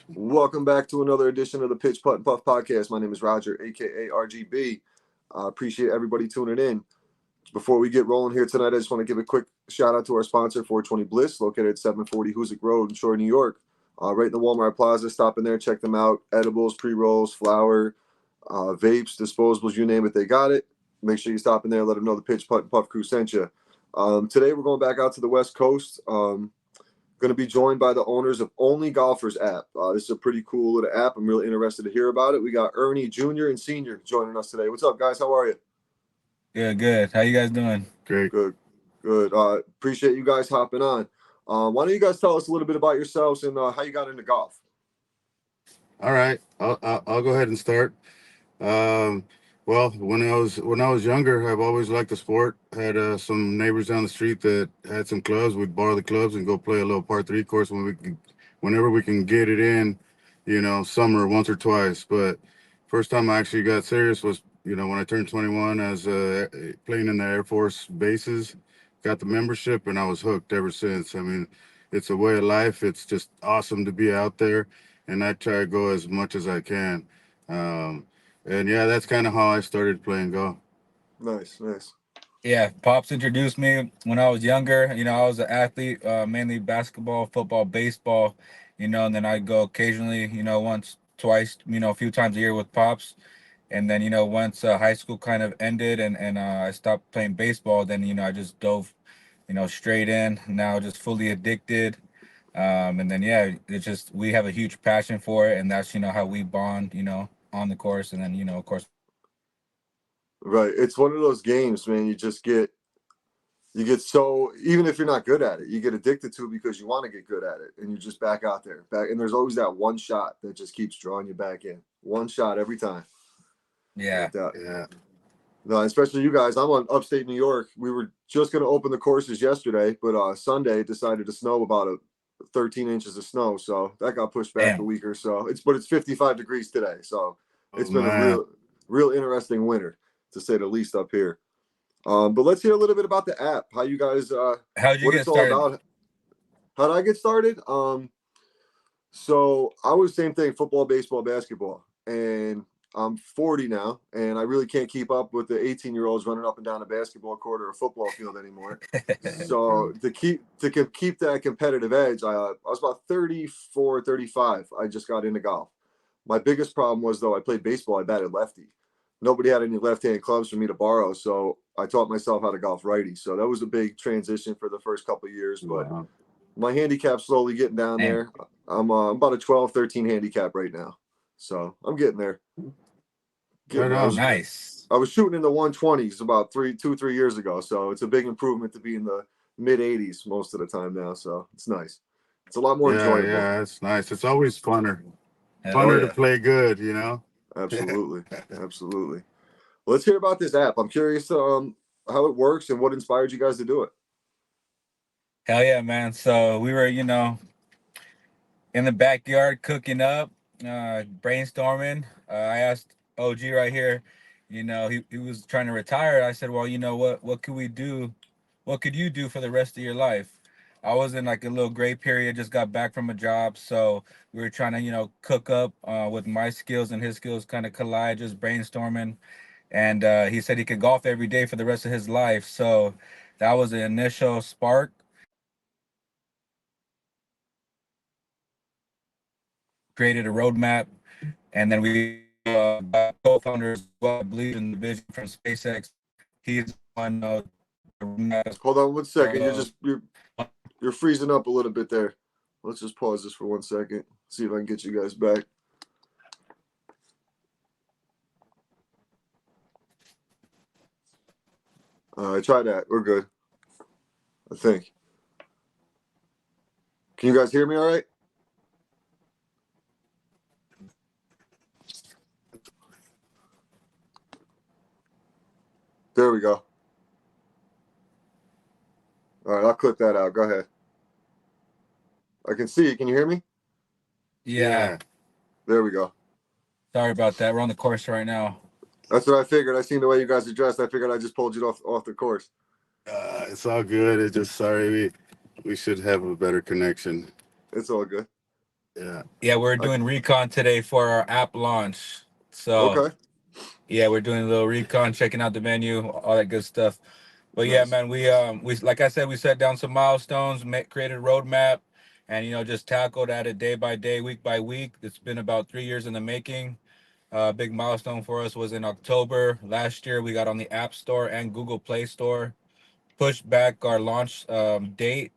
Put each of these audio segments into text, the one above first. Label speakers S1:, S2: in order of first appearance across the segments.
S1: Welcome back to another edition of the Pitch Putt and Puff podcast. My name is Roger, aka RGB. Appreciate everybody tuning in. Before we get rolling here tonight, I just want to give a quick shout out to our sponsor, 420 Bliss, located at 740 Hoosick Road in Shore, New York. Right in the Walmart Plaza. Stop in there, check them out. Edibles, pre-rolls, flour, vapes, disposables, you name it, they got it. Make sure you stop in there, let them know the Pitch Putt and Puff crew sent you. Today we're going back out to the West Coast. Going to be joined by the owners of OnlyGolfers app. This is a pretty cool little app. I'm really interested to hear about it. We got Ernie Jr. and Senior joining us today. What's up, guys? How are you?
S2: Good. How you guys doing?
S3: Great.
S1: Good, good. Appreciate you guys hopping on. Why don't you guys tell us a little bit about yourselves and how you got into golf?
S3: All right. I'll go ahead and start. Um, well, when I was younger, I've always liked the sport. Had some neighbors down the street that had some clubs. We'd borrow the clubs and go play a little par 3 course whenever we can get it in. Summer once or twice. But first time I actually got serious was when I turned 21. As playing in the Air Force bases. Got the membership and I was hooked ever since. I mean, it's a way of life. It's just awesome to be out there, and I try to go as much as I can. Um, and yeah, that's kind of how I started playing golf.
S1: Nice, nice.
S2: Yeah, Pops introduced me when I was younger. I was an athlete, mainly basketball, football, baseball, and then I'd go occasionally, once, twice, a few times a year with Pops. And then, once high school kind of ended and I stopped playing baseball, then, I just dove, straight in, now just fully addicted. And then, yeah, it's just, we have a huge passion for it. And that's, how we bond, on the course. And then, of course,
S1: Right. It's one of those games, man. You get so, even if you're not good at it, you get addicted to it because you want to get good at it, and you're just back out there, and there's always that one shot that just keeps drawing you back in. One shot every time.
S2: yeah.
S1: Like that.
S3: Yeah.
S1: No, especially you guys. I'm on upstate New York. We were just going to open the courses yesterday, but Sunday it decided to snow about 13 inches of snow, so that got pushed back a
S2: Damn.
S1: week or so. It's 55 degrees today, so
S3: Oh
S1: it's been a
S3: man.
S1: real interesting winter to say the least up here. But let's hear a little bit about the app. How you guys,
S2: How'd you
S1: what
S2: get
S1: it's all
S2: started?
S1: about. How did I get started? So I was same thing, football, baseball, basketball, and I'm 40 now, and I really can't keep up with the 18-year-olds running up and down a basketball court or a football field anymore. So to keep that competitive edge, I was about 34, 35. I just got into golf. My biggest problem was though I played baseball. I batted lefty. Nobody had any left-hand clubs for me to borrow, so I taught myself how to golf righty. So that was a big transition for the first couple of years, but
S3: Wow.
S1: my handicap's slowly getting down
S2: Damn.
S1: there. I'm about a 12, 13 handicap right now. So I'm getting there. Getting
S3: Right
S1: there. I was
S3: on.
S2: Nice.
S1: I was shooting in the 120s about 3 years ago. So it's a big improvement to be in the mid 80s most of the time now. So it's nice. It's a lot more
S3: Yeah,
S1: enjoyable.
S3: yeah, it's nice. It's always funner.
S2: Hell
S1: Oh
S3: Funner to
S1: yeah,
S2: yeah.
S3: play good.
S1: absolutely, absolutely. Let's hear about this app. I'm curious how it works and what inspired you guys to do it.
S2: Hell yeah, man. So we were, in the backyard cooking up, brainstorming. I asked OG right here, he was trying to retire. I said, well, what could we do? What could you do for the rest of your life? I was in like a little gray period, just got back from a job. So we were trying to, cook up with my skills and his skills kind of collide, just brainstorming. And he said he could golf every day for the rest of his life. So that was the initial spark. Created a roadmap, and then we got co-founders as well. I believe in the vision from SpaceX. He's on the roadmap
S1: Hold on one second. You're
S2: for
S1: just you're freezing up a little bit there. Let's just pause this for 1 second. See if I can get you guys back. Try that. We're good. I think. Can you guys hear me all right? There we go. All right, I'll clip that out. Go ahead. I can see you. Can you hear me?
S2: yeah.
S3: Yeah.
S1: There we go.
S2: Sorry about that. We're on the course right now.
S1: That's what I figured. I seen the way you guys are dressed. I figured I just pulled you off the course.
S3: It's all good. It's just sorry we should have a better connection.
S1: It's all good.
S3: Yeah.
S2: Yeah, we're
S1: I,
S2: doing recon today for our app launch. So
S1: okay.
S2: yeah, we're doing a little recon, checking out the menu, all that good stuff. But yeah,
S1: Nice.
S2: man, we like I said, we set down some milestones, created a roadmap, and just tackled at it day by day, week by week. It's been about 3 years in the making. Big milestone for us was in October last year. We got on the App Store and Google Play Store. Pushed back our launch date,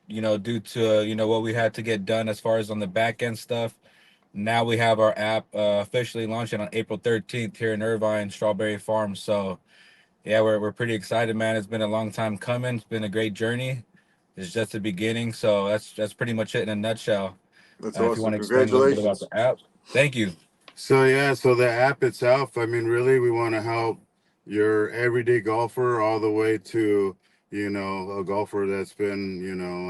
S2: due to what we had to get done as far as on the back end stuff. Now we have our app officially launching on April 13th here in Irvine, Strawberry Farm. So yeah, we're pretty excited, man. It's been a long time coming. It's been a great journey. It's just the beginning. So that's pretty much it in a nutshell.
S1: That's
S2: If you want
S1: awesome.
S2: to explain a little bit about
S1: Congratulations.
S2: the app, thank you.
S3: So yeah, so the app itself, I mean, really, we want to help your everyday golfer all the way to, a golfer that's been,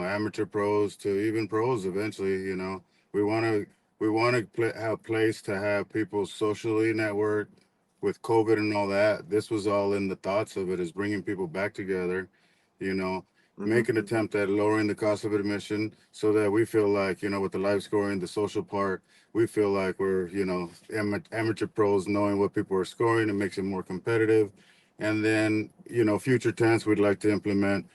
S3: amateur pros to even pros eventually, We want to have a place to have people socially network with COVID and all that. This was all in the thoughts of it, is bringing people back together, you know,
S1: Hmm.
S3: make an attempt at lowering the cost of admission so that we feel like, with the live scoring, the social part, we feel like we're, amateur pros knowing what people are scoring. It makes it more competitive. And then, future tense, we'd like to implement,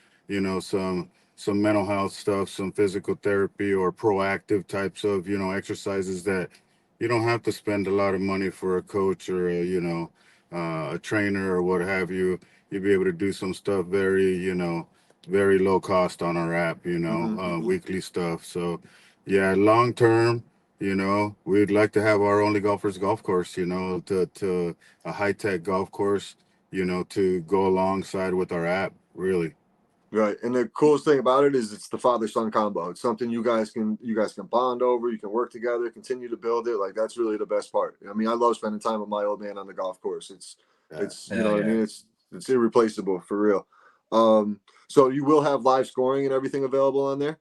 S3: some mental health stuff, some physical therapy or proactive types of, exercises that you don't have to spend a lot of money for a coach or a trainer or what have you. You'll be able to do some stuff very, very low cost on our app,
S1: Hmm.
S3: weekly stuff. So yeah, long term, we'd like to have our OnlyGolfers golf course, to a high tech golf course, to go alongside with our app, really.
S1: Right. And the coolest thing about it is it's the father son combo. It's something you guys can bond over, you can work together, continue to build it. Like that's really the best part. I mean, I love spending time with my old man on the golf course.
S3: Yeah.
S1: It's you know
S2: Hell
S1: what I
S2: yeah.
S1: mean? It's irreplaceable for real. So you will have live scoring and everything available on there?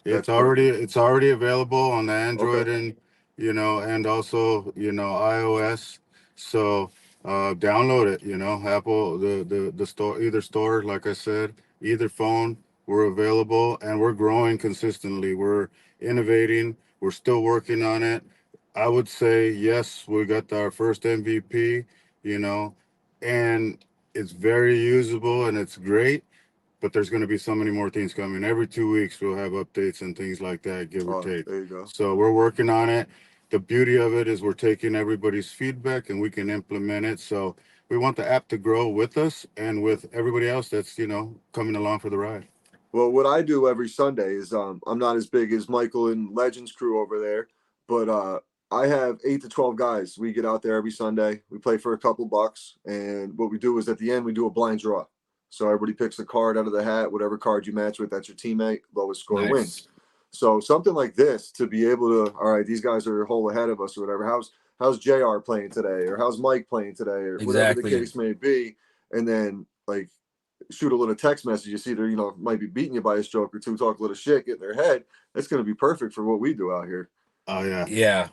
S3: It's
S1: That's perfect.
S3: already available on the
S1: Okay.
S3: Android and and also iOS. So download it. Apple the store, either store, like I said, either phone. We're available and we're growing consistently. We're innovating. We're still working on it. I would say yes. We got our first MVP. You know, and it's very usable and it's great, but there's going to be so many more things coming. Every 2 weeks, we'll have updates and things like that, give or
S1: Oh,
S3: take.
S1: there you go.
S3: So we're working on it. The beauty of it is we're taking everybody's feedback and we can implement it. So we want the app to grow with us and with everybody else that's, coming along for the ride.
S1: Well, what I do every Sunday is I'm not as big as Michael and Legends crew over there, but I have 8 to 12 guys. We get out there every Sunday. We play for a couple bucks, and what we do is at the end we do a blind draw. So everybody picks a card out of the hat. Whatever card you match with, that's your teammate. Lowest score
S2: Nice.
S1: wins. So something like this to be able to, all right, these guys are a hole ahead of us or whatever. How's Jr. playing today, or how's Mike playing today, or whatever the
S2: Exactly.
S1: case may be, and then like shoot a little text message. You see, they're might be beating you by a stroke or two, talk a little shit, get in their head. That's going to be perfect for what we do out here.
S3: Oh, yeah.
S2: Yeah.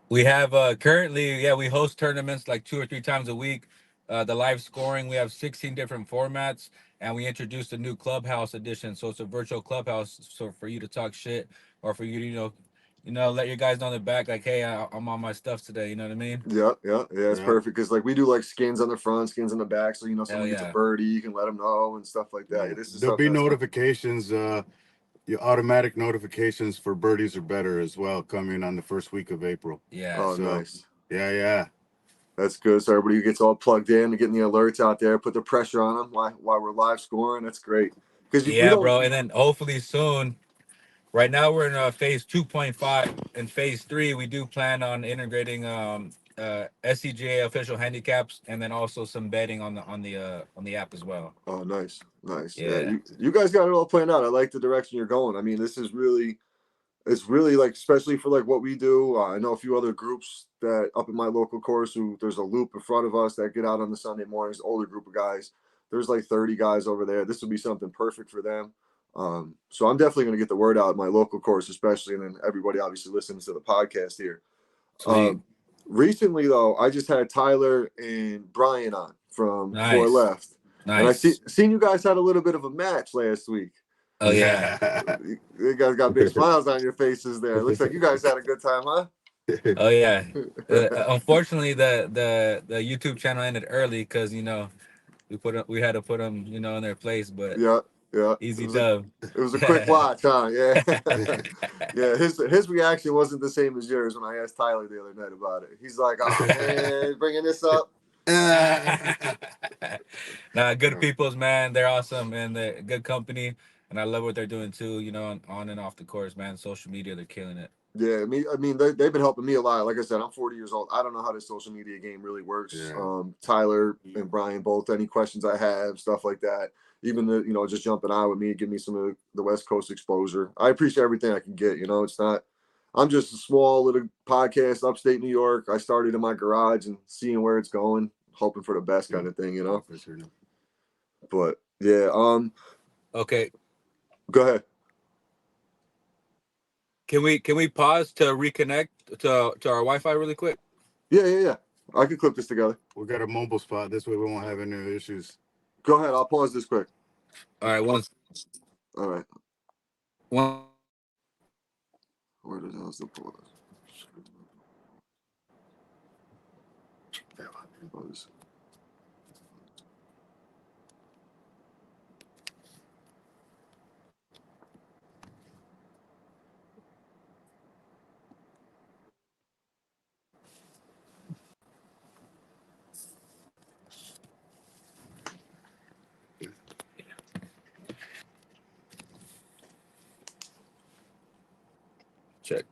S2: We have currently, yeah, we host tournaments like 2 or 3 times a week. The live scoring, we have 16 different formats, and we introduced a new clubhouse edition. So it's a virtual clubhouse. So for you to talk shit, or for you to, let your guys know in the back, like, hey, I'm on my stuff today. You know what I mean?
S1: Yeah, yeah, yeah. It's
S3: Yeah.
S1: perfect because like we do like skins on the front, skins on the back. So
S2: Hell
S1: someone gets a
S2: yeah.
S1: birdie, you can let them know and stuff like that.
S3: Yeah.
S1: Yeah, this is
S3: There'll
S1: something
S3: be
S1: that's going.
S3: notifications, your automatic notifications for birdies are better as well coming on the first week of April.
S1: Oh,
S2: Yes.
S3: So,
S1: nice.
S3: yeah, yeah.
S1: That's good. So everybody gets all plugged in and getting the alerts out there, put the pressure on them while we're live scoring. That's great because we
S2: Yeah,
S1: don't.
S2: bro. And then hopefully soon. Right now we're in phase 2.5. In phase 3, we do plan on integrating SCGA official handicaps, and then also some betting on the app as well.
S1: Oh, nice, nice. Yeah,
S2: Yeah.
S1: you guys got it all planned out. I like the direction you're going. I mean, this is really it's really like especially for like what we do. I know a few other groups that up in my local course who there's a loop in front of us that get out on the Sunday mornings. Older group of guys. There's like 30 guys over there. This would be something perfect for them. So I'm definitely going to get the word out in my local course, especially, and then everybody obviously listens to the podcast here.
S2: Sweet.
S1: Um, Recently though, I just had Tyler and Brian on from Four
S2: Nice.
S1: Left, and I
S2: Nice.
S1: seen you guys had a little bit of a match last week.
S2: Oh yeah.
S1: You guys got big smiles on your faces there. Looks like you guys had a good time, huh?
S2: Oh yeah. Unfortunately, the YouTube channel ended early because we had to put them in their place, but
S1: Yeah, yeah.
S2: easy dub.
S1: It was a quick watch, huh? Yeah. Yeah, his reaction wasn't the same as yours when I asked Tyler the other night about it. He's like, "Oh man, bringing this up."
S2: Nah, good peoples, man. They're awesome and they're good company, and I love what they're doing too. On and off the course, man. Social media, they're killing it.
S1: Yeah, I mean, they've been helping me a lot. Like I said, I'm 40 years old. I don't know how this social media game really works.
S3: Yeah.
S1: Tyler and Brian both. Any questions I have, stuff like that. Even just jumping on with me, give me some of the West Coast exposure. I appreciate everything I can get. It's not. I'm just a small little podcast, upstate New York. I started in my garage and seeing where it's going, hoping for the best kind of thing.
S3: For sure.
S1: But yeah,
S2: Okay,
S1: go ahead.
S2: can we pause to reconnect to our Wi-Fi really quick?
S1: Yeah. I can clip this together.
S3: We got a mobile spot. This way we won't have any issues.
S1: Go ahead. I'll pause this quick.
S2: All right,
S1: All right.
S2: one.
S1: Where the hell's the pause? Pause.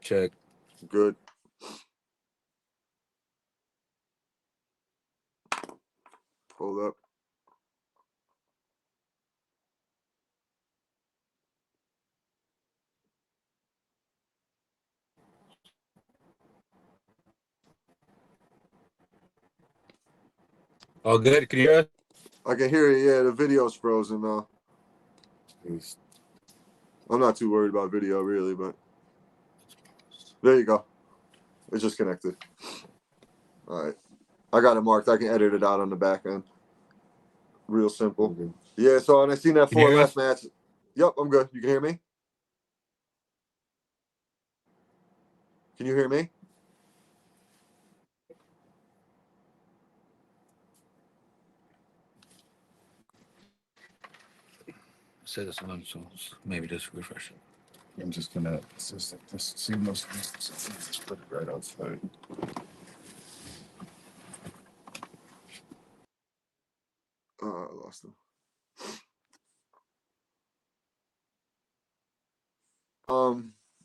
S2: Check.
S1: Good. Hold up.
S2: All good. Can you hear us?
S1: I can hear you. Yeah, the video's frozen now. I'm not too worried about video really, but there you go. It's just connected. All right. I got it marked. I can edit it out on the back end. Real simple.
S3: Okay.
S1: Yeah, so and I seen that
S2: Can you
S1: four
S2: hear
S1: left
S2: us?
S1: match. Yep, I'm good. You can hear me? Can you hear me?
S2: Say this one, so maybe just refresh it.
S3: I'm just gonna just see most just put it right outside.
S1: I lost him.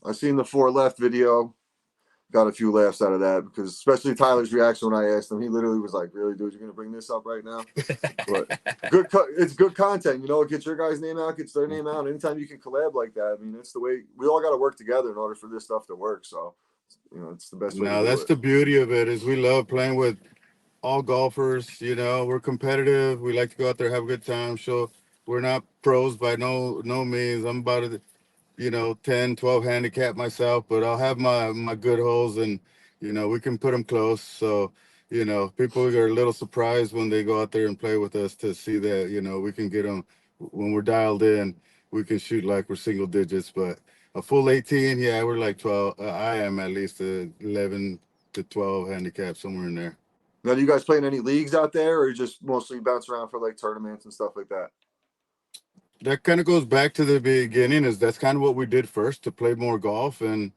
S1: I seen the four left video. Got a few laughs out of that because especially Tyler's reaction when I asked him, he literally was like, "Really, dude, you're gonna bring this up right now?" But it's good content. It gets your guys' name out, gets their name out. Anytime you can collab like that, I mean, it's the way we all got to work together in order for this stuff to work. So, it's the best way to
S3: Now
S1: do
S3: that's
S1: it.
S3: the beauty of it is we love playing with all golfers. We're competitive. We like to go out there, have a good time. So we're not pros by no means. I'm about to 10, 12 handicap myself, but I'll have my good holes and, we can put them close. So, people are a little surprised when they go out there and play with us to see that, we can get them when we're dialed in, we can shoot like we're single digits, but a full 18, yeah, we're like 12. I am at least 11 to 12 handicap, somewhere in there.
S1: Now, do you guys play in any leagues out there, or you just mostly bounce around for like tournaments and stuff like that?
S3: That kind of goes back to the beginning is that's kind of what we did first to play more golf and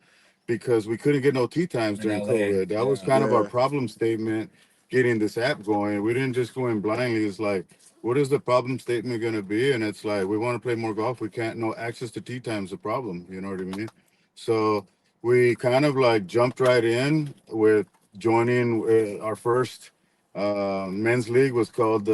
S3: because we couldn't get no tee times
S2: In
S3: during
S2: LA.
S3: COVID. That was
S2: Yeah.
S3: kind of our
S1: Yeah.
S3: problem statement getting this app going. We didn't just go in blindly. It's like, what is the problem statement going to be? And it's like, we want to play more golf. We can't, no access to tee times a problem. You know what I mean? So we kind of like jumped right in with joining our first men's league was called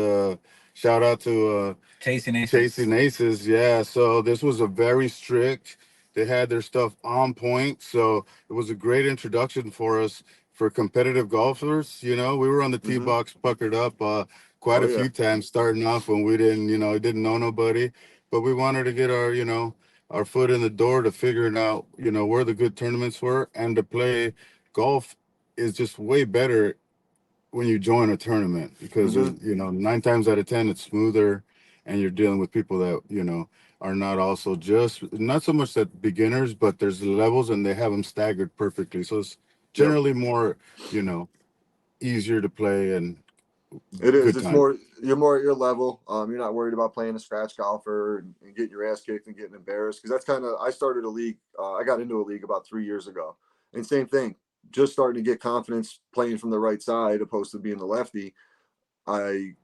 S3: shout out to
S2: Chasing Aces.
S3: Chasing Aces, yeah. So this was a very strict. They had their stuff on point, so it was a great introduction for us for competitive golfers. We were on the tee
S1: Mm-hmm.
S3: box, puckered up quite
S1: Oh
S3: a
S1: yeah.
S3: few times, starting off when we didn't know nobody, but we wanted to get our foot in the door to figuring out, where the good tournaments were, and to play golf is just way better when you join a tournament because
S1: Mm-hmm.
S3: 9 times out of 10 it's smoother and you're dealing with people that are not also just not so much that beginners, but there's levels and they have them staggered perfectly. So it's
S1: Yep.
S3: generally more, you know, easier to play and
S1: It is.
S3: good
S1: It's
S3: time.
S1: more you're more at your level. You're not worried about playing a scratch golfer and getting your ass kicked and getting embarrassed because that's kind of. I started a league. I got into a league about 3 years ago, and same thing. Just starting to get confidence playing from the right side opposed to being the lefty. I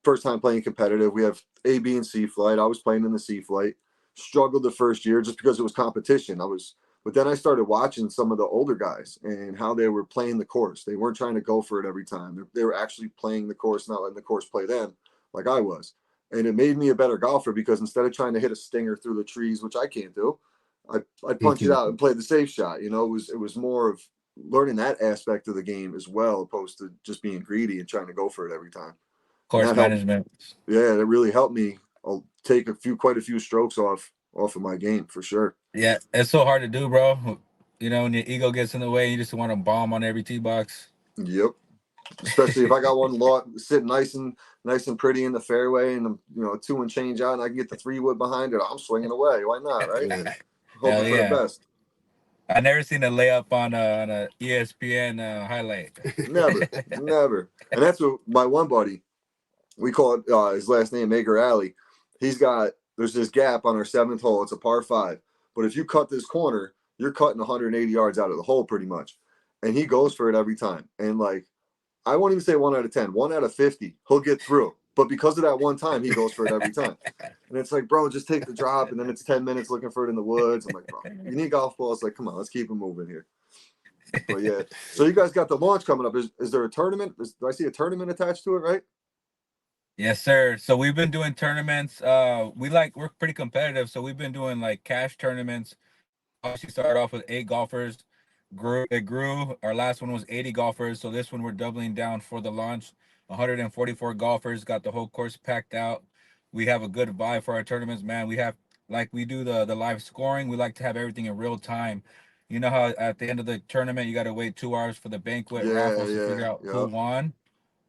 S1: first time playing competitive. We have A, B, and C flight. I was playing in the C flight. Struggled the first year just because it was competition. But then I started watching some of the older guys and how they were playing the course. They weren't trying to go for it every time. They were actually playing the course, not letting the course play them, like I was. And it made me a better golfer because instead of trying to hit a stinger through the trees, which I can't do, I'd punch it out and play the safe shot. It was more of learning that aspect of the game as well, opposed to just being greedy and trying to go for it every time. And
S2: Course
S1: that helped.
S2: management.
S1: Yeah, that really helped me. I'll take quite a few strokes off of my game for sure.
S2: Yeah, it's so hard to do, bro. You know, when your ego gets in the way, you just want to bomb on every tee box.
S1: Yep. Especially if I got one lot sitting nice and pretty in the fairway, and I'm two and change out, and I can get the 3 wood behind it. I'm swinging away. Why not? Right?
S3: Yeah.
S1: Hoping
S2: Hell
S1: for the
S2: yeah.
S1: best.
S2: I never seen a layup on a ESPN highlight.
S1: Never, never. And that's what my one buddy. We call it his last name Maker Alley. There's this gap on our seventh hole. It's a par five, but if you cut this corner, you're cutting 180 yards out of the hole pretty much. And he goes for it every time. And like I won't even say 1 out of 10, 1 out of 50, he'll get through. But because of that one time, he goes for it every time. And it's like, bro, just take the drop. And then it's 10 minutes looking for it in the woods. I'm like, bro, you need golf balls. Like, come on, let's keep it moving here. But yeah. So you guys got the launch coming up. Is there a tournament? Do I see a tournament attached to it, right?
S2: Yes, sir. So we've been doing tournaments. We're pretty competitive, so we've been doing like cash tournaments. Obviously started off with 8 golfers. It grew. Our last one was 80 golfers. So this one we're doubling down for the launch. 144 golfers, got the whole course packed out. We have a good vibe for our tournaments, man. We have like we do the live scoring. We like to have everything in real time. You know how at the end of the tournament you gotta wait 2 hours for the banquet
S1: Yeah,
S2: raffles to
S1: yeah,
S2: figure out who
S1: yep.
S2: won.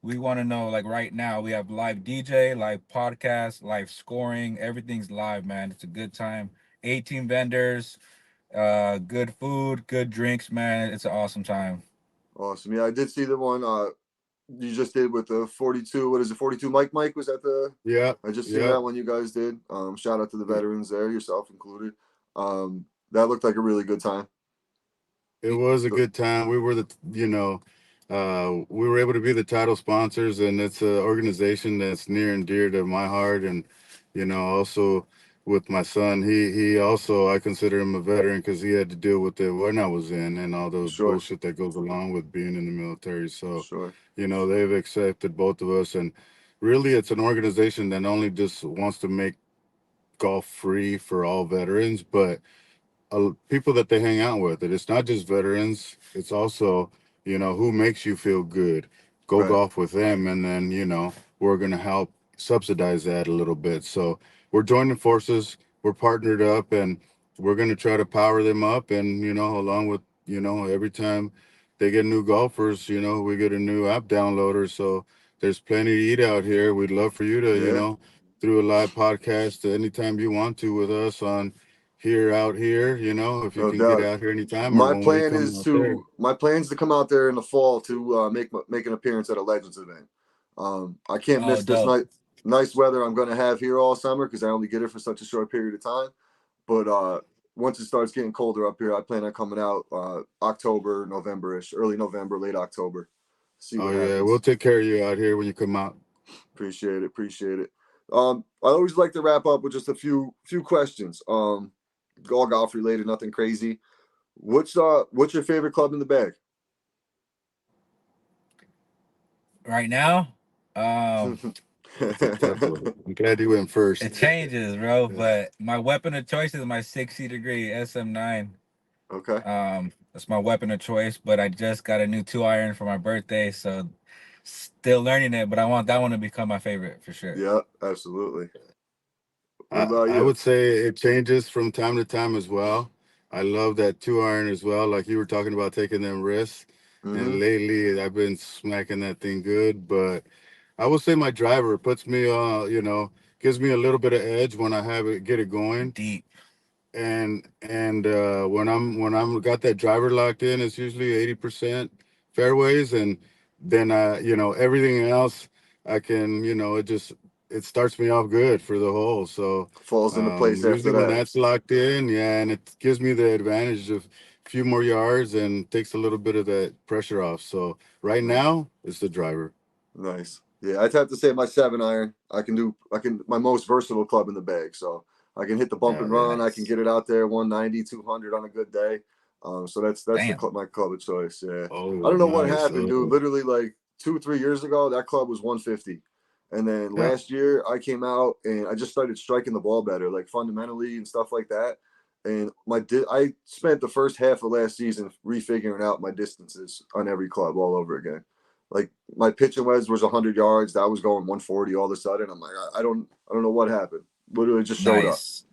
S2: We want to know like right now we have live DJ, live podcast, live scoring. Everything's live, man. It's a good time. 18 vendors, good food, good drinks, man. It's an awesome time.
S1: Awesome. Yeah, I did see the one you just did with the 42. What is it? 42 Mike was that the
S3: Yeah.
S1: I just seen
S3: Yeah.
S1: that one you guys did. Shout out to the veterans there, yourself included. That looked like a really good time.
S3: It was a good time. We were we were able to be the title sponsors, and it's an organization that's near and dear to my heart. And also with my son, he also I consider him a veteran because he had to deal with it when I was in, and all the
S1: Sure,
S3: bullshit that goes along with being in the military. So,
S1: sure.
S3: they've accepted both of us, and really, it's an organization that only just wants to make golf free for all veterans, but people that they hang out with. And it's not just veterans. It's also, who makes you feel good. Go
S1: Right.
S3: golf with them, and then we're gonna help subsidize that a little bit. So we're joining forces. We're partnered up, and we're gonna try to power them up. And along with every time they get new golfers, we get a new app downloader. So there's plenty to eat out here. We'd love for you to,
S1: Yeah,
S3: through a live podcast anytime you want to with us on here out here, if you
S1: no
S3: can get
S1: doubt.
S3: out here anytime or when we come out there.
S1: My plan is to come out there in the fall to make an appearance at a Legends event. I can't
S2: Oh,
S1: miss this
S2: dope.
S1: nice weather I'm going to have here all summer because I only get it for such a short period of time. But once it starts getting colder up here, I plan on coming out October, November-ish, early November, late October. See
S3: Oh
S1: what
S3: yeah, we'll
S1: happens.
S3: take care of you out here when you come out.
S1: Appreciate it. Appreciate it. I always like to wrap up with just a few questions. All golf related, nothing crazy. What's your favorite club in the bag?
S2: Right now, um,
S3: That's a tough one. I'm glad you went first.
S2: it changes, bro.
S3: Yeah.
S2: But my weapon of choice is my 60 degree SM9.
S1: Okay.
S2: That's my weapon of choice. But I just got a new 2 iron for my birthday, so still learning it. But I want that one to become my favorite for sure.
S1: Yeah, absolutely. What
S3: I,
S1: about
S3: I
S1: you?
S3: would say it changes from time to time as well. I love that 2 iron as well. Like you were talking about taking them risks.
S1: Mm-hmm.
S3: And lately I've been smacking that thing good. But I would say my driver puts me gives me a little bit of edge when I have it get it going.
S2: Deep.
S3: And when I'm got that driver locked in, it's usually 80% fairways, and then everything else I can, it starts me off good for the hole. So
S1: Falls into place after
S3: usually when
S1: that.
S3: that's locked in, yeah, and it gives me the advantage of a few more yards and takes a little bit of that pressure off. So right
S1: Nice.
S3: now it's the driver.
S1: Nice. Yeah, I'd have to say my 7-iron. I can my most versatile club in the bag. So I can hit the bump
S3: Yeah,
S1: and run. I can
S2: Nice.
S1: get it out there 190, 200 on a good day. So that's
S2: Damn.
S1: my club of choice. Yeah. I
S3: oh
S1: don't know what
S3: nice.
S1: happened, dude.
S3: Oh,
S1: Literally like 2, 3 years ago, that club was 150. And then
S3: yeah.
S1: last year I came out and I just started striking the ball better, like fundamentally and stuff like that. And I spent the first half of last season refiguring out my distances on every club all over again. Like my pitching wedge was 100 yards. That was going 140 all of a sudden. I'm like, I don't know what happened. Literally just showed up.
S2: Nice.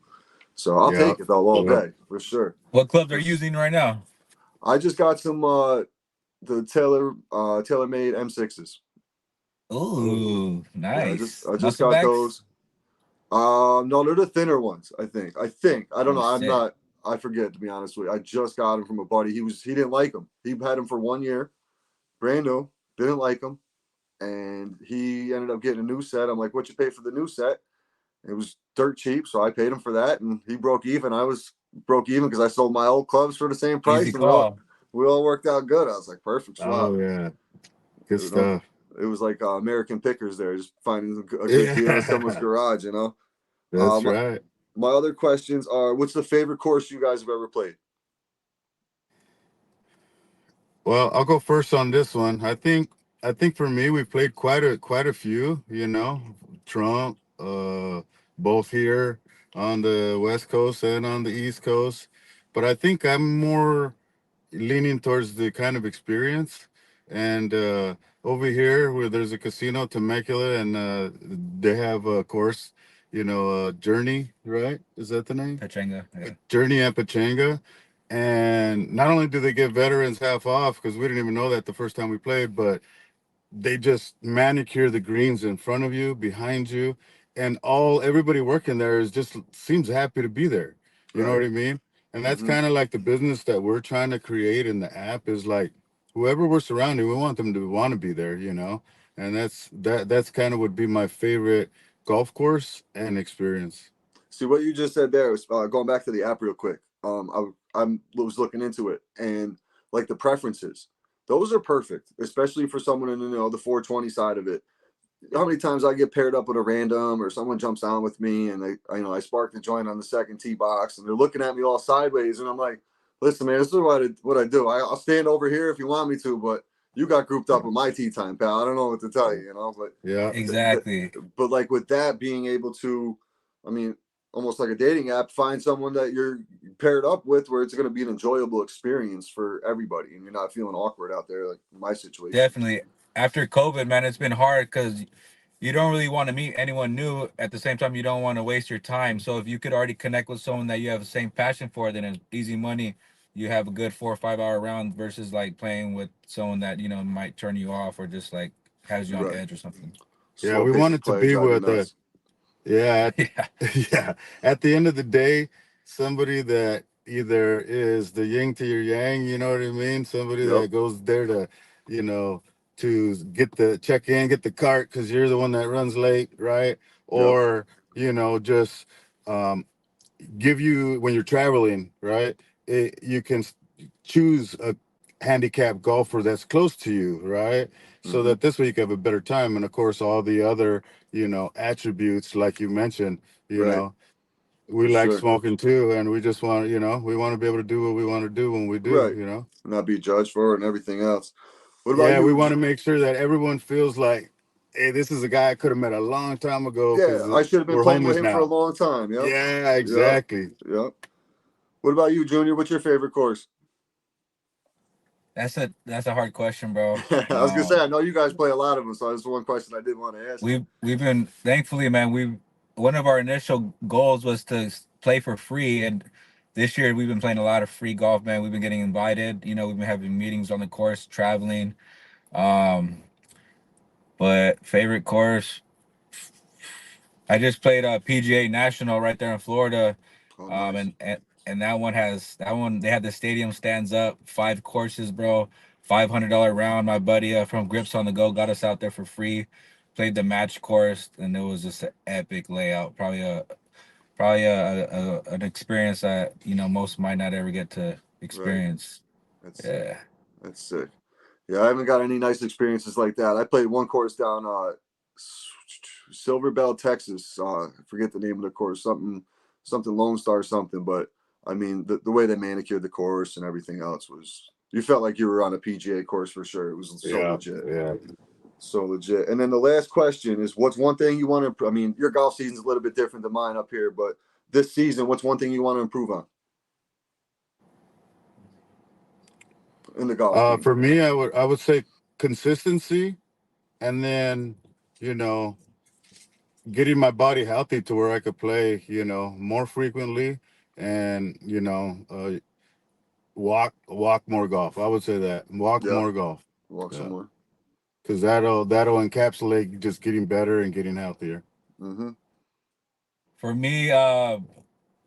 S1: So I'll
S3: Yeah.
S1: take it though all
S3: Yeah.
S1: day for sure.
S2: What clubs are you
S1: It's-
S2: using right now?
S1: I just got some the TaylorMade M6s.
S2: Ooh,
S1: Yeah,
S2: nice.
S1: I just
S2: Muscle
S1: got
S2: backs?
S1: those. No, they're the thinner ones. I don't
S2: Oh
S1: know. I'm
S2: shit.
S1: not. I forget to be honest with you. I just got them from a buddy. He didn't like them. He had them for 1 year, brand new. Didn't like them, and he ended up getting a new set. I'm like, "What you pay for the new set?" It was dirt cheap, so I paid him for that, and he broke even. I was broke even because I sold my old clubs for the same
S2: Easy
S1: price, and
S2: call.
S1: we all worked out good. I was like, perfect swap.
S3: Oh yeah. Good
S1: You know,
S3: stuff.
S1: it was like American pickers there, just finding a good deal in someone's
S3: Yeah.
S1: garage.
S3: That's
S1: My,
S3: right.
S1: my other questions are: what's the favorite course you guys have ever played?
S3: Well, I'll go first on this one. I think for me we've played quite a few, Trump, both here on the West Coast and on the East Coast. But I think I'm more leaning towards the kind of experience. And over here where there's a casino, Temecula, and they have a course, Journey, right? Is that the name?
S2: Pachanga. Yeah.
S3: Journey and Pachanga. And not only do they give veterans half off, because we didn't even know that the first time we played, but they just manicure the greens in front of you, behind you, and everybody working there is just seems happy to be there. You know
S1: Right.
S3: what I mean? And that's
S1: Mm-hmm.
S3: kind of like the business that we're trying to create in the app is like whoever we're surrounding, we want them to want to be there. And that's kind of would be my favorite golf course and experience.
S1: See what you just said there. Was, going back to the app real quick. I was looking into it, and like the preferences, those are perfect, especially for someone in the 420 side of it. How many times I get paired up with a random or someone jumps on with me and I spark the joint on the second tee box and they're looking at me all sideways and I'm like, listen, man, this is what I do. I'll stand over here if you want me to, but you got grouped up with my tee time, pal. I don't know what to tell you. But
S3: Yeah.
S2: Exactly.
S1: but like with that being able to, I mean, almost like a dating app, find someone that you're paired up with where it's going to be an enjoyable experience for everybody and you're not feeling awkward out there like my situation.
S2: Definitely. After COVID, man, it's been hard because you don't really want to meet anyone new. At the same time, you don't want to waste your time. So if you could already connect with someone that you have the same passion for, then it's easy money. You have a good 4 or 5 hour round versus like playing with someone that might turn you off or just like has you on
S1: Right.
S2: edge or something.
S3: Yeah.
S1: Slow
S3: We
S1: pace
S3: want
S1: of
S3: it to
S1: play
S3: be
S1: drive you
S3: with
S1: nuts.
S3: Yeah,
S2: Yeah.
S3: yeah. At the end of the day, somebody that either is the yin to your yang, you know what I mean? Somebody
S1: Yep.
S3: that goes there you know, to get the check in, get the cart because you're the one that runs late, right?
S1: Yep.
S3: Or, just um, give you when you're traveling, right? You can choose a handicap golfer that's close to you, right? So
S1: Mm-hmm.
S3: that this way you can have a better time. And of course, all the other, attributes like you mentioned, you
S1: Right.
S3: know, we
S1: For
S3: like
S1: sure.
S3: smoking too, and we just want, we want to be able to do what we want to do when we
S1: Right.
S3: do.
S1: Not be judged for it and everything else. What about
S3: Yeah, we
S1: you?
S3: want to make sure that everyone feels like, hey, this is a guy I could have met a long time ago
S1: Yeah,
S3: because
S1: I should have been
S3: we're
S1: playing with
S3: homies
S1: him for a
S3: now.
S1: long time. Yep.
S3: Yeah,
S1: Yep.
S3: exactly.
S1: Yep. What about you, Junior? What's your favorite course?
S2: That's a hard question, bro.
S1: I was gonna say I know you guys play a lot of them, so that's one question I did want to ask you.
S2: We've been thankfully, man. We one of our initial goals was to play for free, and this year we've been playing a lot of free golf, man. We've been getting invited. We've been having meetings on the course, traveling. Um, but favorite course, I just played a PGA National right there in Florida.
S1: Oh,
S2: Um,
S1: nice.
S2: and that one they had the stadium stands up, 5 courses, bro. $500 round. My buddy from Grips on the Go got us out there for free. Played the match course, and it was just an epic layout. Probably an experience that most might not ever get to
S1: Right.
S2: experience.
S1: That's sick.
S2: Yeah.
S1: That's sick. Yeah, I haven't got any nice experiences like that. I played one course down Silver Bell, Texas. I forget the name of the course, something Lone Star something. But I mean, the way they manicured the course and everything else was, you felt like you were on a PGA course for sure. It was so
S3: Yeah,
S1: legit,
S3: yeah.
S1: so legit. And then the last question is, what's one thing you want to? I mean, your golf season's a little bit different than mine up here, but this season, what's one thing you want to improve on in the golf game?
S3: For me, I would say consistency, and then you know getting my body healthy to where I could play, more frequently, and walk more golf. I would say that walk
S1: Yeah,
S3: more golf.
S1: walk
S3: Yeah,
S1: somewhere.
S3: because that'll encapsulate just getting better and getting healthier.
S1: Mm-hmm.
S2: For me,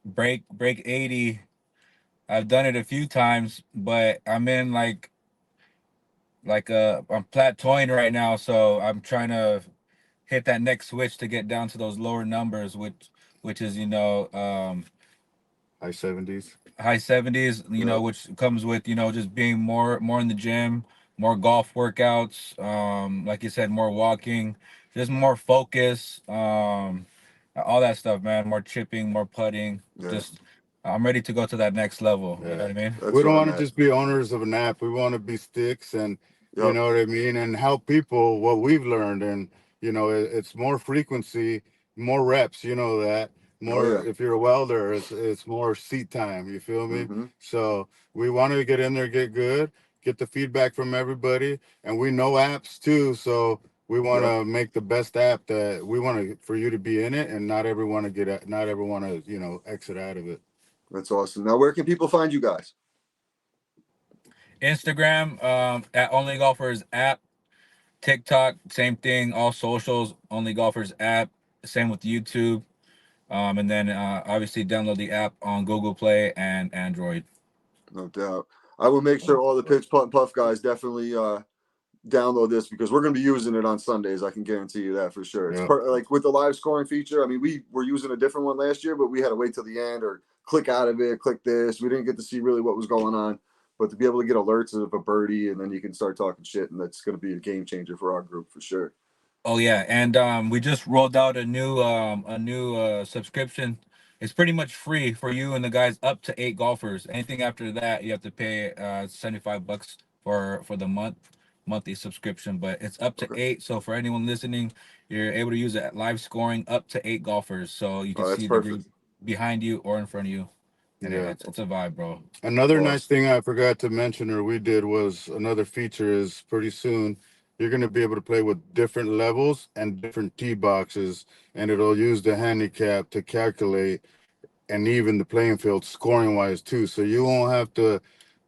S2: break 80. I've done it a few times, but I'm in I'm plateauing right now, so I'm trying to hit that next switch to get down to those lower numbers, which is
S3: High 70s.
S2: high 70s,
S1: Yeah,
S2: which comes with just being more in the gym, more golf workouts, like you said, more walking, just more focus, all that stuff, man. More chipping, more putting.
S1: yeah,
S2: Just I'm ready to go to that next level. You know
S3: Yeah.
S2: what I mean?
S3: We
S1: that's
S3: don't
S1: where
S3: want
S1: I'm
S3: to
S1: at.
S3: just be owners of an app. We want to be sticks, and you
S1: Yep.
S3: know what I mean, and help people what we've learned. And it's more frequency, more reps. You know that
S1: Oh
S3: more.
S1: yeah.
S3: If you're a welder, it's more seat time. You feel me?
S1: Mm-hmm.
S3: So we want to get in there, get good, get the feedback from everybody, and we know apps too. So we want
S1: Yeah.
S3: to make the best app that we want to for you to be in it, and not everyone to not everyone to exit out of it.
S1: That's awesome. Now, where can people find you guys?
S2: Instagram, at OnlyGolfers app. TikTok, same thing. All socials, OnlyGolfers app. Same with YouTube. And then obviously download the app on Google Play and Android.
S1: No doubt. I will make sure all the pitch putt and puff guys definitely download this because we're going to be using it on Sundays. I can guarantee you that for sure. It's
S3: Yeah.
S1: part like with the live scoring feature. I mean, we were using a different one last year, but we had to wait till the end or click out of it, click this. We didn't get to see really what was going on, but to be able to get alerts of a birdie and then you can start talking shit, and that's going to be a game changer for our group for sure.
S2: Oh yeah, and we just rolled out a new subscription. It's pretty much free for you and the guys up to 8 golfers. Anything after that, you have to pay $75 for the monthly subscription. But it's up to
S1: Okay.
S2: 8. So for anyone listening, you're able to use it at live scoring up to 8 golfers, so you can
S1: Oh, that's
S2: see the group
S1: perfect.
S2: behind you or in front of you, and
S3: Yeah.
S2: it's a vibe, bro.
S3: Another nice
S1: Awesome.
S3: thing I forgot to mention, or we did, was another feature is pretty soon you're going to be able to play with different levels and different tee boxes, and it'll use the handicap to calculate and even the playing field scoring wise too. So you won't have to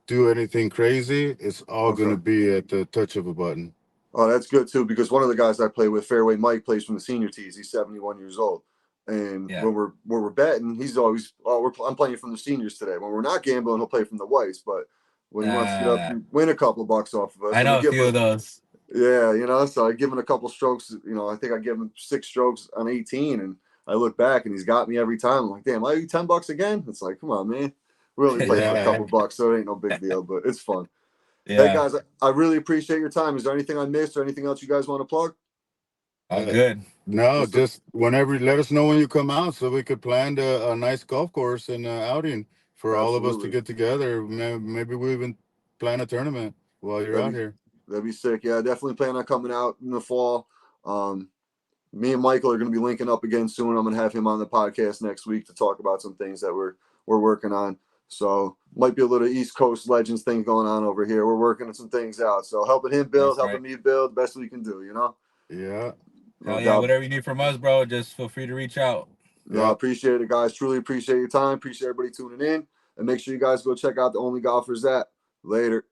S3: do anything crazy. It's all going
S1: Okay.
S3: to be at the touch of a button.
S1: Oh, that's good too, because one of the guys I play with, Fairway Mike, plays from the senior tees. He's 71 years old, and
S2: Yeah.
S1: when we're betting, he's always, I'm playing from the seniors today. When we're not gambling, he'll play from the whites. But when he wants to get up
S2: Uh,
S1: and win a couple of bucks off of us,
S2: I
S1: and we
S2: know a
S1: give
S2: few
S1: him,
S2: of those.
S1: yeah, so I give him a couple strokes. I think I give him 6 strokes on 18, and I look back and he's got me every time. I'm like, damn, I owe you $10 again. It's like, come on, man. We only play for a
S3: Yeah.
S1: couple bucks, so it ain't no big deal, but it's fun. Hey
S2: Yeah,
S1: guys, I really appreciate your time. Is there anything I missed or anything else you guys want to plug?
S2: all
S3: Uh,
S2: good.
S3: no,
S1: Just a,
S3: just whenever, let us know when you come out so we could plan a nice golf course and outing for all of us to
S1: absolutely.
S3: get together. Maybe we even plan a tournament while you're
S1: That'd
S3: out
S1: be
S3: here.
S1: that'd be sick. Yeah, I definitely plan on coming out in the fall. Um, Me and Michael are going to be linking up again soon. I'm going to have him on the podcast next week to talk about some things that we're working on. So might be a little East Coast Legends thing going on over here. We're working some things out. So helping him build,
S2: That's
S1: helping
S2: right.
S1: me build, best we can do.
S3: Yeah.
S1: No
S2: Hell yeah,
S1: doubt.
S2: whatever you need from us, bro, just feel free to reach out.
S1: No, I
S3: Yep.
S1: appreciate it, guys. Truly appreciate your time. Appreciate everybody tuning in, and make sure you guys go check out the Only Golfers app. Later.